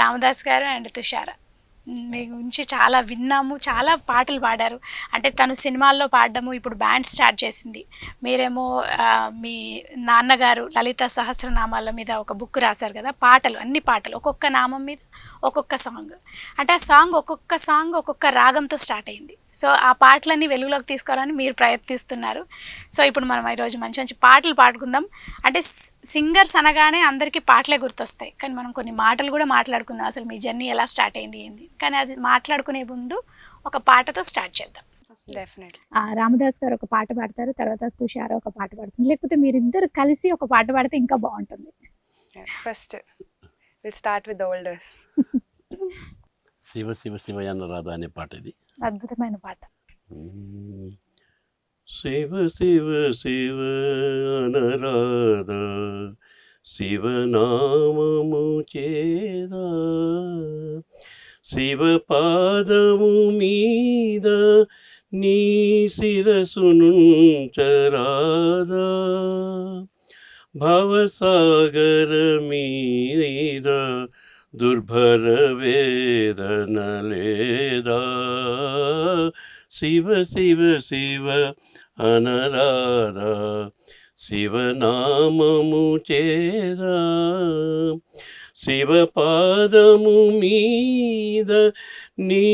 రామదాస్ గారు అండ్ తుషార. మీ గురించి చాలా విన్నాము, చాలా పాటలు పాడారు. అంటే తను సినిమాల్లో పాడడము, ఇప్పుడు బ్యాండ్ స్టార్ట్ చేసింది. మీరేమో మీ నాన్నగారు లలిత సహస్రనామాల మీద ఒక బుక్ రాశారు కదా, పాటలు అన్ని పాటలు ఒక్కొక్క నామం మీద ఒక్కొక్క సాంగ్. అంటే ఆ సాంగ్ ఒక్కొక్క రాగంతో స్టార్ట్ అయింది. సో ఆ పాటలన్నీ వెలుగులోకి తీసుకురావాలని మీరు ప్రయత్నిస్తున్నారు. సో ఇప్పుడు మనం ఈరోజు మంచి మంచి పాటలు పాడుకుందాం. అంటే సింగర్స్ అనగానే అందరికీ పాటలే గుర్తొస్తాయి, కానీ మనం కొన్ని మాటలు కూడా మాట్లాడుకుందాం. అసలు మీ జర్నీ ఎలా స్టార్ట్ అయింది ఏంది, కానీ అది మాట్లాడుకునే ముందు ఒక పాటతో స్టార్ట్ చేద్దాం. డెఫినెట్లీ. రామదాస్ గారు ఒక పాట పాడతారు, తర్వాత తుషార ఒక పాట పాడుతుంది, లేకపోతే మీరిద్దరు కలిసి ఒక పాట పాడితే ఇంకా బాగుంటుంది. First will start with the olders. Shiva Shiva శివయన్న రాధా అనే పాట ఇది. అద్భుతమైన పాట. శివ శివ శివ అనరాధా, శివనామము చేదా, శివ పాదము మీద నీ శిరసునుంచరాదా, భవసాగర మీద దుర్భర వేదన లేదా, శివ శివ శివ అనరాధా, శివనామము చేదా, శివ పాదము మీద నీ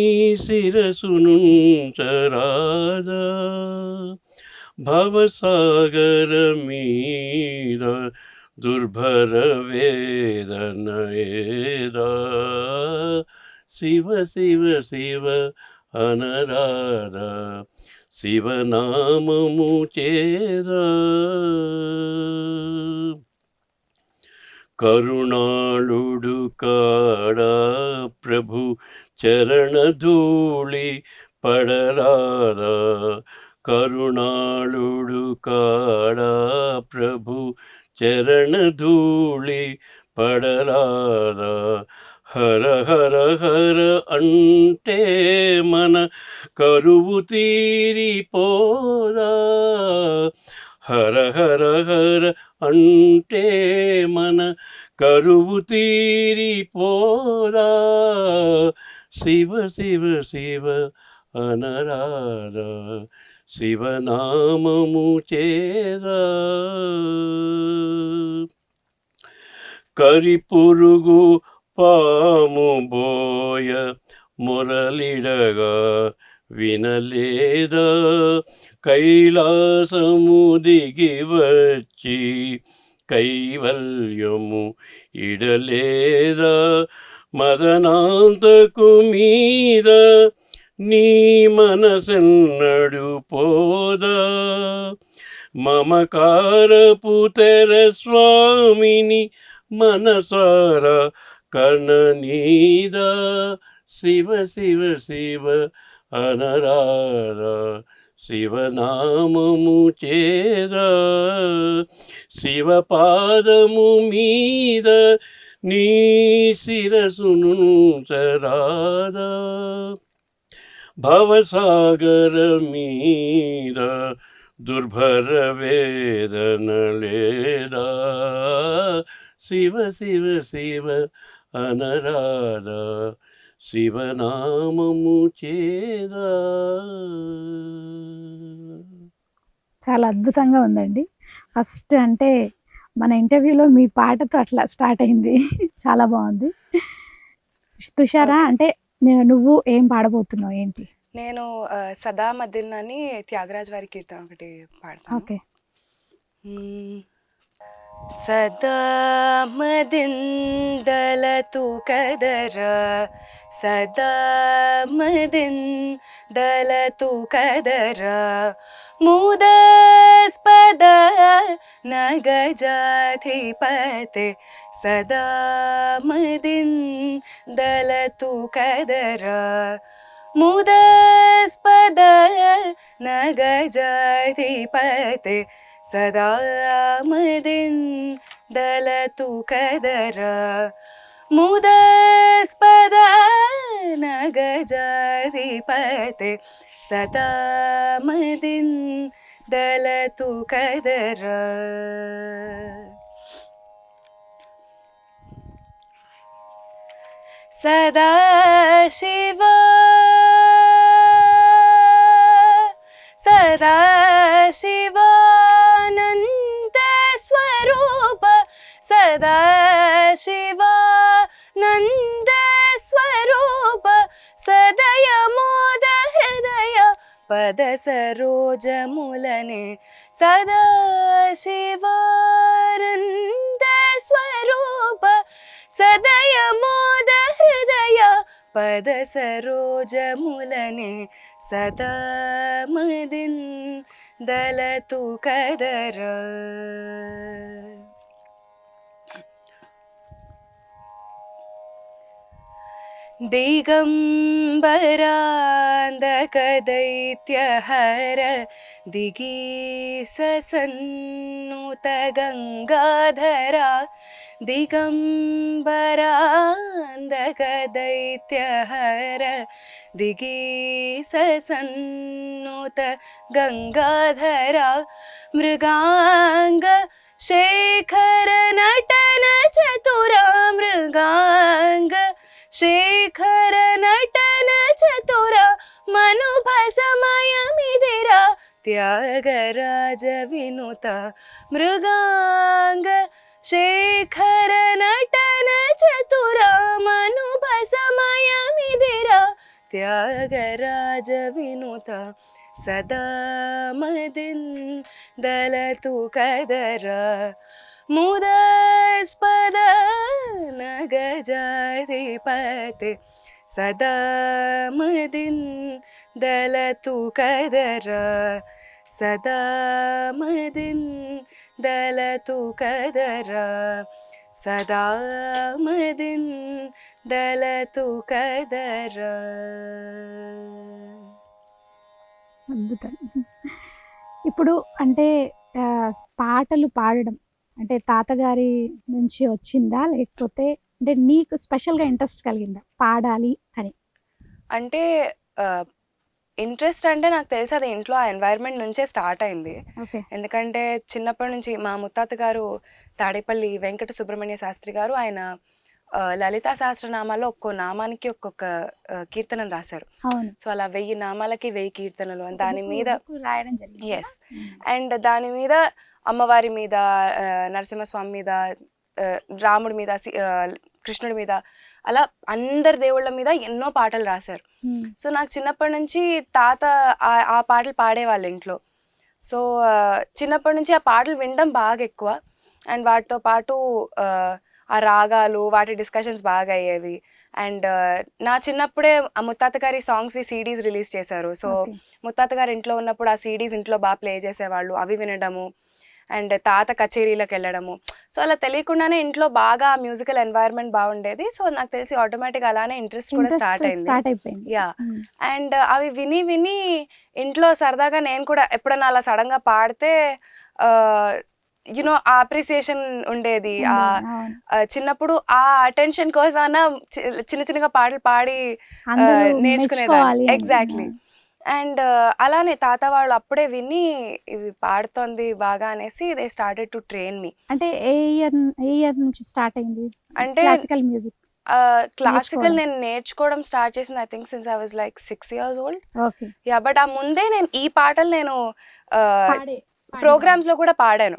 శిరసునుంచరాదా, భవసాగర మీద దుర్భర వేదన ఏదా, శివ శివ శివ అనరాధా, శివనామము చేదా, కరుణాళుడు కాడా ప్రభు చరణధూళి పడరాదా, కరుణాళుడు కాడా ప్రభు చరణధూళి పడరాదా, హర హర హర అంటే మన కరువు తీరిపోదా, హర హర హర అంటే మన కరువు తీరిపోదా, శివ శివ శివ అనరాధా, శివనామము చేదా, కరిపురుగు పాము బోయ మురళిడగా వినలేదా, కైలాసము దిగి వచ్చి కైవల్యము ఇడలేదా, మదనాంతకు మీద నీ మనసెన్నడు పోదా, మమకారపు తెర స్వామిని మనసారా కననీదా, శివ శివ శివ అనరాధా, శివనామము చేదా, శివ పాదము మీద నీ శిరసునుంచరాదా, భవసాగర మీద దుర్భర వేదన లేదా, శివ శివ శివ అనరాధా, శివనామము చేదా. చాలా అద్భుతంగా ఉందండి. ఫస్ట్ అంటే మన ఇంటర్వ్యూలో మీ పాటతో అట్లా స్టార్ట్ అయింది. చాలా బాగుంది. తుషార, అంటే నువ్వు ఏం పాడబోతున్నావు ఏంటి? నేను సదా మదిన్ అని త్యాగరాజ్ వారి కీర్తన ఒకటి పాడతాను. ఓకే. సదా మదిన్ దళతు కదర, సదా మదిన్ దళతు కదర, ముదాస్పద నగజాధిపతే, సదా మదిన్ దళతు కదర, ముదాస్పద నగజాధిపతే, సదా మదిన్ దళతు కదర, ముదాస్పద నగజాధిపతే, సదా మదిన్ దళతు కదర. సదాశివ సదాశివానంద స్వరూప సదాశివానంద స్వరూప సదయ మోద హృదయ పద సరోజములనే సదాశివానంద స్వరూప సదయ మోద హృదయ పద సరోజములనే సదా మదిన్ దళతు కదర दिगम्बरान्धकदैत्यहर दिगीससन्नुत गङ्गाधरा दिगम्बरान्धकदैत्यहर दिगीससन्नुत गङ्गाधरा मृगाङ्ग शेखर नटन चतुरा मृगाङ्ग शेखर नटन चतुरा मनुभसमयमिदिरा त्यागराज विनुता मृगाङ्ग शेखर नटन चतुरा मनुभसमयमिदिरा त्यागराज विनुता सदा मदिन् दलतु कदरा मुदास्पद नगजाधिपते सदा मदिन् दलतु कदरा सदा मदिन् दलतु कदरा सदा मदिन् दलतु कदरा అద్భుతం. ఇప్పుడు అంటే పాటలు పాడడం అంటే తాతగారి నుంచి వచ్చిందా, లేకపోతే అంటే నీకు స్పెషల్గా ఇంట్రెస్ట్ కలిగిందా పాడాలి అని? అంటే ఇంట్రెస్ట్ అంటే నాకు తెలిసి అది ఇంట్లో ఆ ఎన్వైర్న్మెంట్ నుంచే స్టార్ట్ అయింది. ఓకే. ఎందుకంటే చిన్నప్పటి నుంచి మా ముత్తాత గారు తాడేపల్లి వెంకట సుబ్రహ్మణ్య శాస్త్రి గారు, ఆయన లలితా సహస్రనామాల్లో ఒక్కో నామానికి ఒక్కొక్క కీర్తనను రాశారు. అవును. సో అలా 1000 నామాలకి 1000 కీర్తనలు అని దాని మీద రాయడం జరిగింది. ఎస్. అండ్ దాని మీద అమ్మవారి మీద, నరసింహస్వామి మీద, రాముడి మీద, కృష్ణుడి మీద, అలా అందరి దేవుళ్ళ మీద ఎన్నో పాటలు రాశారు. సో నాకు చిన్నప్పటి నుంచి తాత ఆ పాటలు పాడేవాళ్ళు ఇంట్లో. సో చిన్నప్పటి నుంచి ఆ పాటలు వినడం బాగా ఎక్కువ. అండ్ వాటితో పాటు ఆ రాగాలు, వాటి డిస్కషన్స్ బాగా అయ్యేవి. అండ్ నా చిన్నప్పుడే ఆ ముత్తాత గారి సాంగ్స్వి CDs రిలీజ్ చేశారు. సో ముత్తాత గారు ఇంట్లో ఉన్నప్పుడు ఆ CDs ఇంట్లో బాగా ప్లే చేసేవాళ్ళు, అవి వినడము. అండ్ తాత కచేరీలకు వెళ్ళడము. సో అలా తెలియకుండానే ఇంట్లో బాగా మ్యూజికల్ ఎన్వైర్న్మెంట్ బాగుండేది. సో నాకు తెలిసి ఆటోమేటిక్ అలానే ఇంట్రెస్ట్ కూడా స్టార్ట్ అయింది. యా. అండ్ అవి విని విని ఇంట్లో సరదాగా నేను కూడా ఎప్పుడైనా అలా సడన్గా పాడితే యునో ఆ అప్రిసియేషన్ ఉండేది. చిన్నప్పుడు ఆ అటెన్షన్ కోసమైనా చిన్న చిన్నగా పాటలు పాడి నేర్చుకునేదాన్ని. ఎగ్జాక్ట్లీ. అండ్ అలానే తాత వాళ్ళు అప్పుడే విని ఇది పాడుతోంది బాగా అనేసి దే స్టార్టెడ్ టు ట్రైన్ మీ. అంటే ఏ ఇయర్ నుంచి స్టార్ట్ అయింది అంటే క్లాసికల్ మ్యూజిక్? క్లాసికల్ నేను నేర్చుకోవడం స్టార్ట్ చేసింది I think since I was like 6 years old. Okay. Yeah. But ఆ ముందే నేను ఈ పాటలు నేను ప్రోగ్రామ్స్ లో కూడా పాడాను.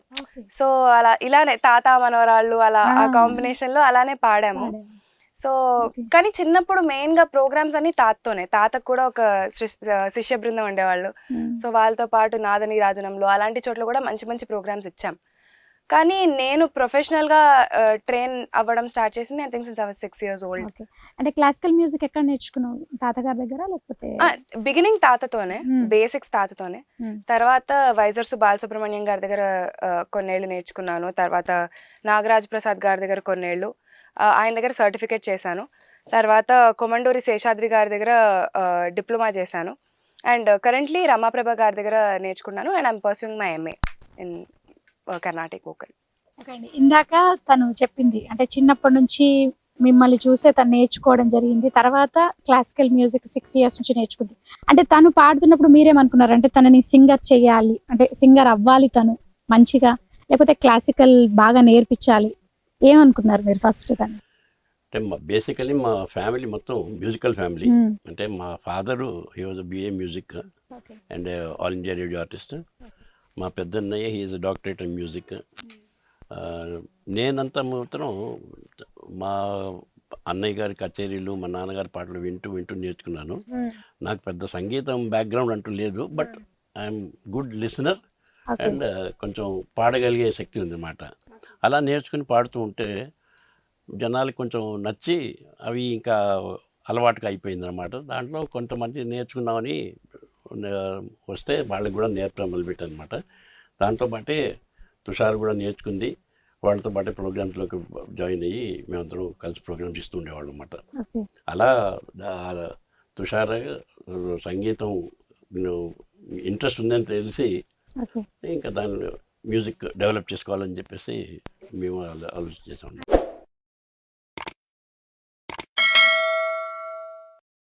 సో అలా ఇలానే తాత మనవరాళ్ళు అలా ఆ కాంబినేషన్ లో అలానే పాడాము. సో కానీ చిన్నప్పుడు మెయిన్ గా ప్రోగ్రామ్స్ అన్ని తాతతోనే. తాతకు కూడా ఒక శిష్య బృందం ఉండేవాళ్ళు. సో వాళ్ళతో పాటు నాదని రాజనంలో అలాంటి చోట్ల కూడా మంచి మంచి ప్రోగ్రామ్స్ ఇచ్చాం. కానీ నేను ప్రొఫెషనల్ గా ట్రైన్ అవ్వడం స్టార్ట్ చేసింది I think since I was 6 years old. అంటే క్లాసికల్ మ్యూజిక్ ఎక్కడ నేర్చుకున్నావు? తాతగారి దగ్గర లేకపోతే? బిగినింగ్ తాతతోనే, బేసిక్స్ తాతతోనే. తర్వాత వైజర్సు బాలసుబ్రహ్మణ్యం గారి దగ్గర కొన్నేళ్ళు నేర్చుకున్నాను. తర్వాత నాగరాజ్ ప్రసాద్ గారి దగ్గర కొన్నేళ్ళు, ఆయన దగ్గర సర్టిఫికేట్ చేశాను. తర్వాత కొమండూరి శేషాద్రి గారి దగ్గర డిప్లొమా చేశాను. అండ్ కరెంట్లీ రమాప్రభ గారి దగ్గర నేర్చుకున్నాను. And I'm pursuing my MA in Carnatic vocal. Okay అండి. ఇందాక తను చెప్పింది అంటే చిన్నప్పటి నుంచి మిమ్మల్ని చూసే తను నేర్చుకోవడం జరిగింది. తర్వాత క్లాసికల్ మ్యూజిక్ 6 years నుంచి నేర్చుకుంది. అంటే తను పాడుతున్నప్పుడు మీరేమనుకున్నారు? అంటే తనని సింగర్ చేయాలి, అంటే సింగర్ అవ్వాలి తను మంచిగా, లేకపోతే క్లాసికల్ బాగా నేర్పించాలి, ఏమనుకున్నారు మీరు ఫస్ట్ తను? అంటే బేసికలీ మా ఫ్యామిలీ మొత్తం మ్యూజికల్ ఫ్యామిలీ. అంటే మా father he was BA music okay. And All India Radio artist. మా పెద్దన్నయ్య he is doctorate in music. నేనంతా మాత్రం మా అన్నయ్య గారి కచేరీలు మా నాన్నగారి పాటలు వింటూ వింటూ నేర్చుకున్నాను. నాకు పెద్ద సంగీతం బ్యాక్గ్రౌండ్ అంటూ లేదు, but I'm good listener and కొంచెం పాడగలిగే శక్తి ఉందన్నమాట. అలా నేర్చుకుని పాడుతూ ఉంటే జనాలకు కొంచెం నచ్చి అవి ఇంకా అలవాటుగా అయిపోయిందన్నమాట. దాంట్లో కొంతమంది నేర్చుకున్నామని వస్తే వాళ్ళకి కూడా నేర్పడం మొదలుపెట్టాను అనమాట. దాంతోపాటే తుషార్ కూడా నేర్చుకుంది, వాళ్ళతో పాటే ప్రోగ్రామ్స్లోకి జాయిన్ అయ్యి మేమందరం కలిసి ప్రోగ్రామ్స్ ఇస్తూ ఉండేవాళ్ళం అనమాట. అలా తుషార్ సంగీతం ఇంట్రెస్ట్ ఉందని తెలిసి ఇంకా దాన్ని మ్యూజిక్ డెవలప్ చేసుకోవాలని చెప్పేసి మేము ఆలోచన చేసాం.